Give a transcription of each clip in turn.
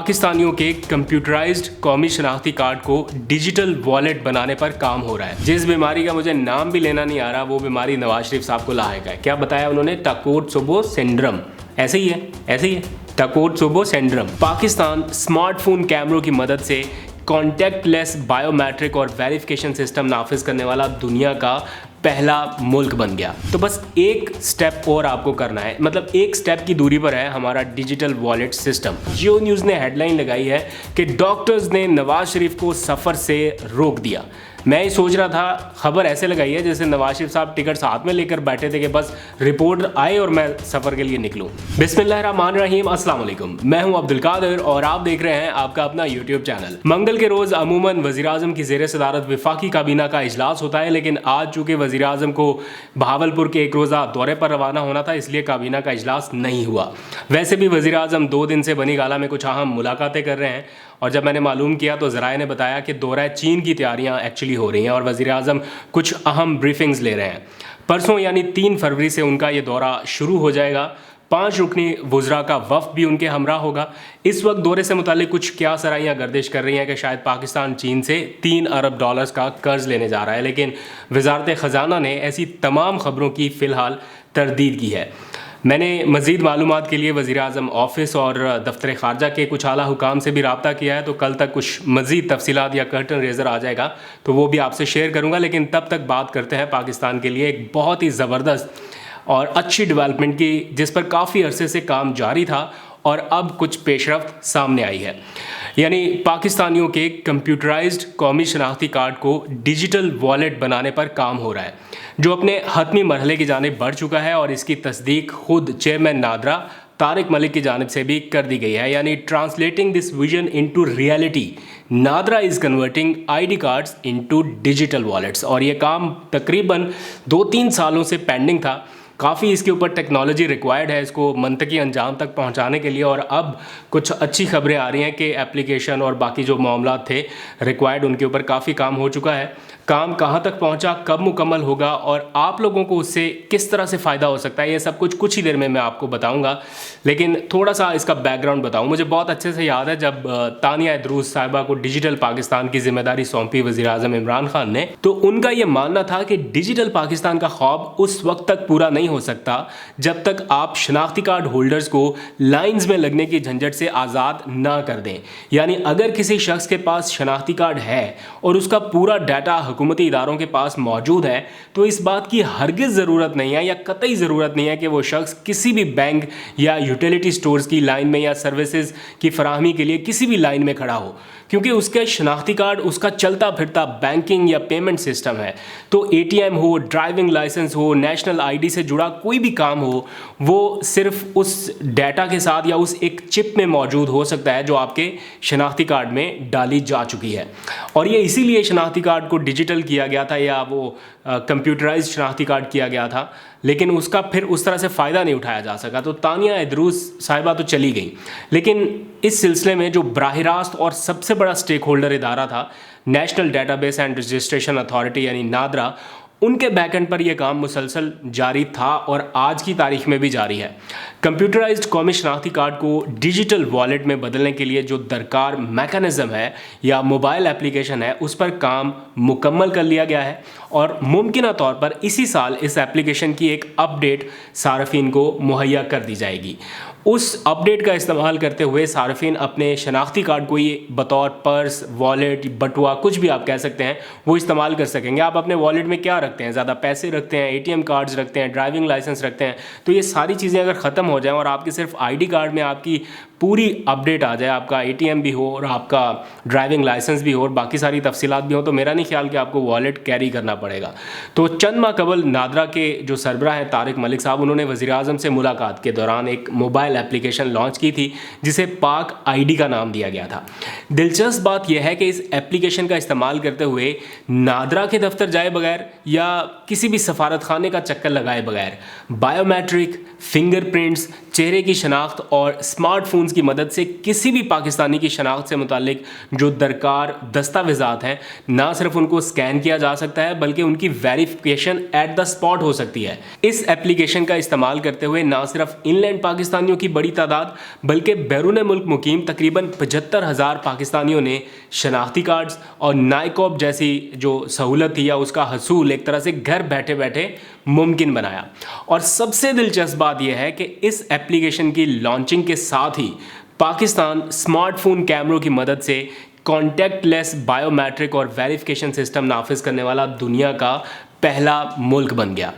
पाकिस्तानियों के कंप्यूटराइज्ड कौमी शनाख्ती कार्ड को डिजिटल वॉलेट बनाने पर काम हो रहा है। जिस बीमारी का मुझे नाम भी लेना नहीं आ रहा, वो बीमारी नवाज शरीफ साहब को लायक है। क्या बताया उन्होंने? टाकोत्सुबो सिंड्रोम। ऐसे ही है टाकोत्सुबो सिंड्रोम। पाकिस्तान स्मार्टफोन कैमरों की मदद से कॉन्टैक्टलेस बायोमेट्रिक और वेरिफिकेशन सिस्टम नाफिज करने वाला दुनिया का पहला मुल्क बन गया। तो बस एक स्टेप और आपको करना है, मतलब एक स्टेप की दूरी पर है हमारा डिजिटल वॉलेट सिस्टम। जियो न्यूज़ ने हेडलाइन लगाई है कि डॉक्टर्स ने नवाज शरीफ को सफ़र से रोक दिया। मैं ये सोच रहा था, खबर ऐसे लगाई है जैसे नवाज शरीफ साहब टिकट साथ में लेकर बैठे थे कि बस रिपोर्ट आए और मैं सफ़र के लिए निकलूँ। बिस्मिल्लाहिर्रहमानिर्रहीम, अस्सलाम वालेकुम। मैं हूँ अब्दुल कादिर और आप देख रहे हैं आपका अपना यूट्यूब चैनल। मंगल के रोज़ अमूमन वज़ीर-ए-आज़म की ज़ेर सदारत वफाकी काबीना का इजलास होता है, लेकिन आज चूँकि वज़ीर-ए-आज़म को बहावलपुर के एक रोज़ा दौरे पर रवाना होना था, इसलिए काबीना का इजलास नहीं हुआ। वैसे भी वज़ीर-ए-आज़म 2 दिन से बनी गाला में कुछ अहम मुलाकातें कर रहे हैं, और जब मैंने मालूम किया तो ज़राए ने बताया कि दौरा चीन की तैयारियां एक्चुअली हो रही हैं और वज़ीर-ए-आज़म कुछ अहम ब्रीफिंग्स ले रहे हैं। परसों यानी 3 फरवरी से उनका ये दौरा शुरू हो जाएगा। 5 रुकनी वुज़रा का वफ़द भी उनके हमरा होगा। इस वक्त दौरे से मुतालिक कुछ क्या सराइयाँ गर्दिश कर रही हैं कि शायद पाकिस्तान चीन से $3 अरब का कर्ज़ लेने जा रहा है, लेकिन वज़ारत ख़ज़ाना ने ऐसी तमाम ख़बरों की फ़िलहाल तरदीद की है। मैंने मज़ीद मालूमात के लिए वज़ीर-ए-आज़म ऑफ़िस और दफ्तर ख़ारजा के कुछ आला हुकाम से भी रब्ता किया है, तो कल तक कुछ मज़ीद तफसीलात या कर्टन रेज़र आ जाएगा तो वो भी आपसे शेयर करूँगा। लेकिन तब तक बात करते हैं पाकिस्तान के लिए एक बहुत ही ज़बरदस्त और अच्छी डेवलपमेंट की, जिस पर काफ़ी अरसे से काम जारी था और अब कुछ पेशरफ्त सामने आई है। यानी पाकिस्तानियों के कंप्यूटराइज्ड कौमी शनाख्ती कार्ड को डिजिटल वॉलेट बनाने पर काम हो रहा है, जो अपने हतमी मरहले की जानिब बढ़ चुका है और इसकी तस्दीक खुद चेयरमैन नादरा तारिक मलिक की जानिब से भी कर दी गई है। यानी translating this vision into reality, NADRA is converting ID cards into digital wallets. और ये काम तकरीबन 2-3 सालों से पेंडिंग था। काफ़ी इसके ऊपर टेक्नोलॉजी रिक्वायर्ड है इसको मंतकी अंजाम तक पहुंचाने के लिए, और अब कुछ अच्छी खबरें आ रही हैं कि एप्लीकेशन और बाकी जो मामला थे रिक्वायर्ड, उनके ऊपर काफ़ी काम हो चुका है। काम कहां तक पहुंचा, कब मुकम्मल होगा और आप लोगों को उससे किस तरह से फ़ायदा हो सकता है, ये सब कुछ ही देर में मैं आपको बताऊंगा। लेकिन थोड़ा सा इसका बैकग्राउंड बताऊं। मुझे बहुत अच्छे से याद है जब तानिया इदरूस साहिबा को डिजिटल पाकिस्तान की जिम्मेदारी सौंपी वज़ीर-ए-आज़म इमरान खान ने, तो उनका ये मानना था कि डिजिटल पाकिस्तान का ख्वाब उस वक्त तक पूरा नहीं हो सकता जब तक आप शनाख्ती कार्ड होल्डर्स को लाइंस में लगने की झंझट से आज़ाद ना कर दें। यानी अगर किसी शख्स के पास शनाख्ती कार्ड है और उसका पूरा डाटा हुकूमती इदारों के पास मौजूद है, तो इस बात की हरगिज़ ज़रूरत नहीं है या कतई ज़रूरत नहीं है कि वो शख्स किसी भी बैंक या यूटिलिटी स्टोर्स की लाइन में या सर्विसेज की फराहमी के लिए किसी भी लाइन में खड़ा हो, क्योंकि उसके शनाख्ती कार्ड उसका चलता फिरता बैंकिंग या पेमेंट सिस्टम है। तो ATM हो, ड्राइविंग लाइसेंस हो, नेशनल ID से जुड़ा कोई भी काम हो, वो सिर्फ उस डाटा के साथ या उस एक चिप में मौजूद हो सकता है जो आपके शनाख्ती कार्ड में डाली जा चुकी है। और ये इसीलिए शनाख्ती कार्ड को डिजिटल किया गया था या वो कंप्यूटराइज्ड शनाख्ती कार्ड किया गया था, लेकिन उसका फिर उस तरह से फ़ायदा नहीं उठाया जा सका। तो तानिया इदरूस साहिबा तो चली गई, लेकिन इस सिलसिले में जो बराह रास्त और सबसे बड़ा स्टेक होल्डर इदारा था, national database and registration authority यानी नादरा, उनके बैकएंड पर यह काम मुसलसल जारी था और आज की तारीख में भी जारी है। कंप्यूटराइज्ड कौमी शनाख्ती कार्ड को डिजिटल वॉलेट में बदलने के लिए जो दरकार मैकेनिज़्म है या मोबाइल एप्लीकेशन है, उस पर काम मुकम्मल कर लिया गया है और मुमकिन तौर पर इसी साल इस एप्लीकेशन की एक अपडेट सार्फिन को मुहैया कर दी जाएगी। उस अपडेट का इस्तेमाल करते हुए सार्फिन अपने शनाख्ती कार्ड को ये बतौर पर्स, वॉलेट, बटुआ, कुछ भी आप कह सकते हैं, वो इस्तेमाल कर सकेंगे। आप अपने वॉलेट में क्या रखते हैं? ज़्यादा पैसे रखते हैं, ATM कार्ड्स रखते हैं, ड्राइविंग लाइसेंस रखते हैं, तो ये सारी चीज़ें अगर ख़त्म हो जाएं और आपके सिर्फ ID कार्ड में आपकी पूरी अपडेट आ जाए, आपका ATM भी हो और आपका ड्राइविंग लाइसेंस भी हो और बाकी सारी तफसीलात भी हो, तो मेरा नहीं ख्याल कि आपको वॉलेट कैरी करना पड़ेगा। तो चंद माह कबल नादरा के जो सरबराह हैं तारिक मलिक साहब, उन्होंने वज़ीर-ए-आज़म से मुलाकात के दौरान एक मोबाइल एप्लीकेशन लॉन्च की थी जिसे पाक ID का नाम दिया गया था। दिलचस्प बात यह है कि इस एप्लीकेशन का इस्तेमाल करते हुए नादरा के दफ्तर जाए बगैर या किसी भी सफारत खाने का चक्कर लगाए बगैर बायोमेट्रिक, फिंगरप्रिंट्स, चेहरे की शनाख्त और स्मार्टफोन्स की मदद से किसी भी पाकिस्तानी की शनाख्त से मुतालिक जो दरकार दस्तावेज़ात हैं, ना सिर्फ उनको स्कैन किया जा सकता है बल्कि उनकी वेरिफिकेशन एट द स्पॉट हो सकती है। इस एप्लीकेशन का इस्तेमाल करते हुए ना सिर्फ इनलैंड पाकिस्तानियों की बड़ी तादाद, बल्कि बैरून मुल्क मुकीम तकरीबन 75,000 पाकिस्तानियों ने शनाख्ती कार्ड्स और नाइकॉब जैसी जो सहूलत थी या उसका हसूल एक तरह से घर बैठे बैठे मुमकिन बनाया। और सबसे दिलचस्प बात यह है कि इस एप्लीकेशन की लॉन्चिंग के साथ ही पाकिस्तान स्मार्टफोन कैमरों की मदद से कॉन्टैक्टलेस बायोमेट्रिक और वेरिफिकेशन सिस्टम नाफिज करने वाला दुनिया का पहला मुल्क बन गया।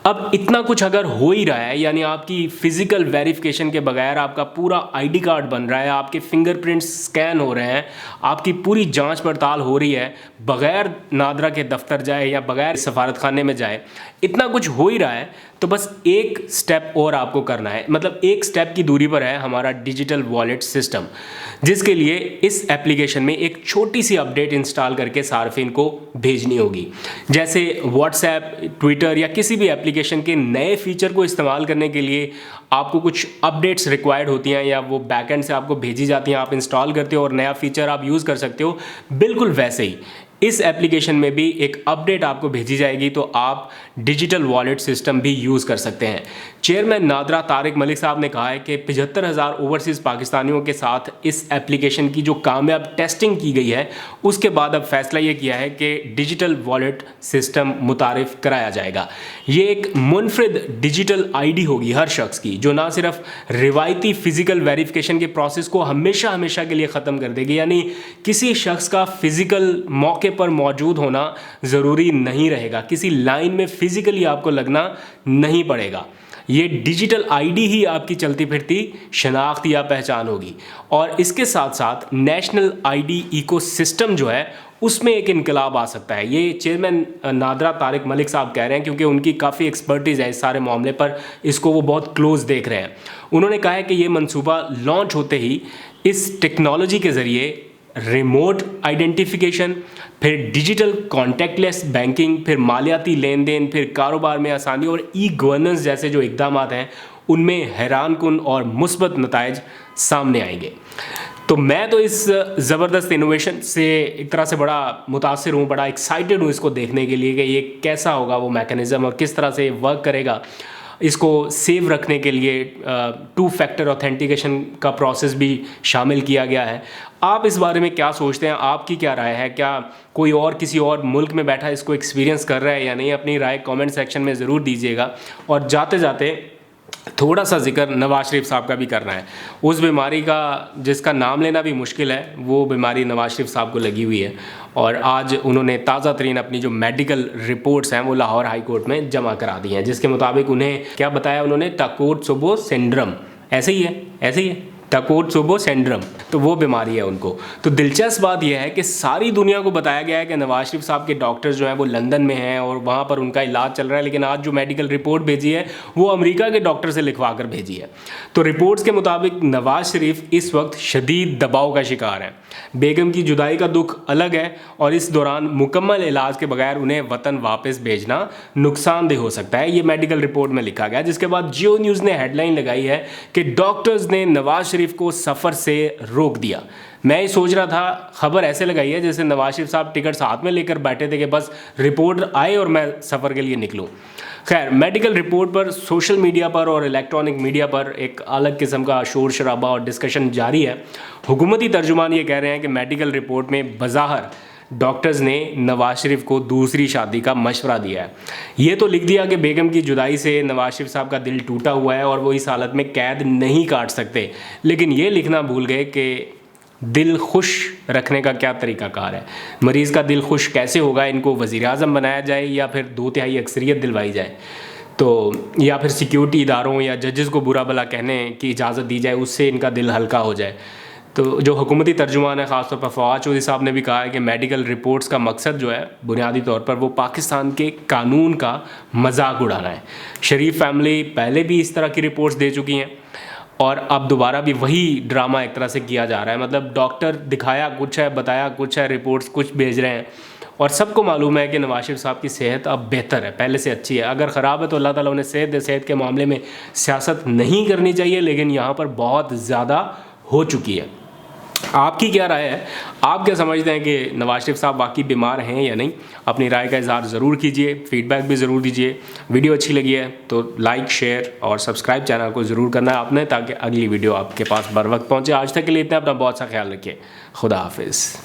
अब इतना कुछ अगर हो ही रहा है, यानी आपकी फिजिकल वेरिफिकेशन के बगैर आपका पूरा आईडी कार्ड बन रहा है, आपके फिंगरप्रिंट्स स्कैन हो रहे हैं, आपकी पूरी जांच पड़ताल हो रही है बगैर नादरा के दफ्तर जाए या बगैर सफारत खाने में जाए, इतना कुछ हो ही रहा है, तो बस एक स्टेप और आपको करना है। मतलब एक स्टेप की दूरी पर है हमारा डिजिटल वॉलेट सिस्टम, जिसके लिए इस एप्लीकेशन में एक छोटी सी अपडेट इंस्टॉल करके सार्फिन को भेजनी होगी। जैसे व्हाट्सएप, ट्विटर या किसी भी एप्लीकेशन के नए फीचर को इस्तेमाल करने के लिए आपको कुछ अपडेट्स रिक्वायर्ड होती हैं या वो बैकएंड से आपको भेजी जाती हैं, आप इंस्टॉल करते हो और नया फीचर आप यूज़ कर सकते हो। बिल्कुल वैसे ही इस एप्लीकेशन में भी एक अपडेट आपको भेजी जाएगी, तो आप डिजिटल वॉलेट सिस्टम भी यूज़ कर सकते हैं। चेयरमैन नादरा तारिक मलिक साहब ने कहा है कि 75,000 ओवरसीज़ पाकिस्तानियों के साथ इस एप्लीकेशन की जो कामयाब टेस्टिंग की गई है, उसके बाद अब फैसला ये किया है कि डिजिटल वॉलेट सिस्टम मुतारिफ कराया जाएगा। ये एक मुनफरिद डिजिटल आईडी होगी हर शख्स की, जो ना सिर्फ रिवायती फ़िज़िकल वेरिफिकेशन के प्रोसेस को हमेशा हमेशा के लिए ख़त्म कर देगी, यानी किसी शख्स का फ़िज़िकल मौके पर मौजूद होना ज़रूरी नहीं रहेगा, किसी लाइन में फिजिकली आपको लगना नहीं पड़ेगा। ये डिजिटल आईडी ही आपकी चलती फिरती शनाख्त या पहचान होगी। और इसके साथ साथ नेशनल आईडी इकोसिस्टम जो है उसमें एक इनकलाब आ सकता है। ये चेयरमैन नादरा तारिक मलिक साहब कह रहे हैं, क्योंकि उनकी काफ़ी एक्सपर्टीज़ है इस सारे मामले पर, इसको वो बहुत क्लोज देख रहे हैं। उन्होंने कहा है कि ये मंसूबा लॉन्च होते ही इस टेक्नोलॉजी के ज़रिए रिमोट आइडेंटिफिकेशन, फिर डिजिटल कॉन्टैक्टलेस बैंकिंग, फिर मालियाती लेन देन, फिर कारोबार में आसानी और ई गवर्नेंस जैसे जो इकदाम हैं उनमें हैरानकुन और मुस्बत नताइज सामने आएंगे। तो मैं तो इस ज़बरदस्त इनोवेशन से एक तरह से बड़ा मुतासिर हूँ, बड़ा एक्साइटेड हूँ इसको देखने के लिए कि ये कैसा होगा वो मैकेनिज़्म और किस तरह से वर्क करेगा। इसको सेव रखने के लिए 2 फैक्टर ऑथेंटिकेशन का प्रोसेस भी शामिल किया गया है। आप इस बारे में क्या सोचते हैं? आपकी क्या राय है? क्या कोई और किसी और मुल्क में बैठा इसको एक्सपीरियंस कर रहा है या नहीं? अपनी राय कमेंट सेक्शन में ज़रूर दीजिएगा। और जाते जाते थोड़ा सा जिक्र नवाज शरीफ साहब का भी करना है। उस बीमारी का जिसका नाम लेना भी मुश्किल है, वो बीमारी नवाज शरीफ साहब को लगी हुई है। और आज उन्होंने ताज़ा तरीन अपनी जो मेडिकल रिपोर्ट्स हैं वो लाहौर हाई कोर्ट में जमा करा दी हैं, जिसके मुताबिक उन्हें क्या बताया उन्होंने, टाकोत्सुबो सिंड्रोम, ऐसे ही है टाकोत्सुबो सिंड्रोम, तो वो बीमारी है उनको। तो दिलचस्प बात यह है कि सारी दुनिया को बताया गया है कि नवाज शरीफ साहब के डॉक्टर्स जो हैं वो लंदन में हैं और वहाँ पर उनका इलाज चल रहा है, लेकिन आज जो मेडिकल रिपोर्ट भेजी है वो अमेरिका के डॉक्टर से लिखवा कर भेजी है। तो रिपोर्ट्स के मुताबिक नवाज शरीफ इस वक्त शदीद दबाव का शिकार हैं। बेगम की जुदाई का दुख अलग है और इस दौरान मुकम्मल इलाज के बगैर उन्हें वतन वापस भेजना नुकसानदेह हो सकता है, ये मेडिकल रिपोर्ट में लिखा गया। जिसके बाद जियो न्यूज़ ने हेडलाइन लगाई है कि डॉक्टर्स ने नवाज शरीफ को सफ़र से रोक दिया। मैं ये सोच रहा था, खबर ऐसे लगाई है जैसे नवाज शरीफ साहब टिकट साथ में लेकर बैठे थे कि बस रिपोर्ट आए और मैं सफ़र के लिए निकलूं। खैर, मेडिकल रिपोर्ट पर सोशल मीडिया पर और इलेक्ट्रॉनिक मीडिया पर एक अलग किस्म का शोर शराबा और डिस्कशन जारी है। हुकूमती तर्जुमान ये कह रहे हैं कि मेडिकल रिपोर्ट में बज़ाहिर डॉक्टर्स ने नवाज शरीफ को दूसरी शादी का मशवरा दिया है। ये तो लिख दिया कि बेगम की जुदाई से नवाज शरीफ साहब का दिल टूटा हुआ है और वो इस हालत में कैद नहीं काट सकते, लेकिन ये लिखना भूल गए कि दिल खुश रखने का क्या तरीक़ाकार है। मरीज़ का दिल खुश कैसे होगा? इनको वज़ीर-ए-आज़म बनाया जाए या फिर 2/3 अक्सरियत दिलवाई जाए, तो या फिर सिक्योरिटी इदारों या जजेस को बुरा भला कहने की इजाज़त दी जाए, उससे इनका दिल हल्का हो जाए। तो जो हुकूमती तर्जुमान है, ख़ासतौर पर फवाद चौधरी साहब ने भी कहा है कि मेडिकल रिपोर्ट्स का मकसद जो है बुनियादी तौर पर वो पाकिस्तान के कानून का मजाक उड़ाना है। शरीफ फैमिली पहले भी इस तरह की रिपोर्ट्स दे चुकी हैं और अब दोबारा भी वही ड्रामा एक तरह से किया जा रहा है। मतलब डॉक्टर दिखाया कुछ है, बताया कुछ है, रिपोर्ट्स कुछ भेज रहे हैं। और सबको मालूम है कि नवाज शरीफ साहब की सेहत अब बेहतर है, पहले से अच्छी है। अगर ख़राब है तो अल्लाह ताला उन्हें सेहत दे। सेहत के मामले में सियासत नहीं करनी चाहिए, लेकिन यहाँ पर बहुत ज़्यादा हो चुकी है। آپ کی کیا رائے ہے؟ آپ کیا سمجھتے ہیں کہ نواز شریف صاحب واقعی بیمار ہیں یا نہیں؟ اپنی رائے کا اظہار ضرور کیجیے، فیڈ بیک بھی ضرور دیجیے. ویڈیو اچھی لگی ہے تو لائک، شیئر اور سبسکرائب چینل کو ضرور کرنا ہے آپ نے، تاکہ اگلی ویڈیو آپ کے پاس بر وقت پہنچے. آج تک کے لیے اتنا، اپنا بہت سا خیال رکھیے. خدا حافظ.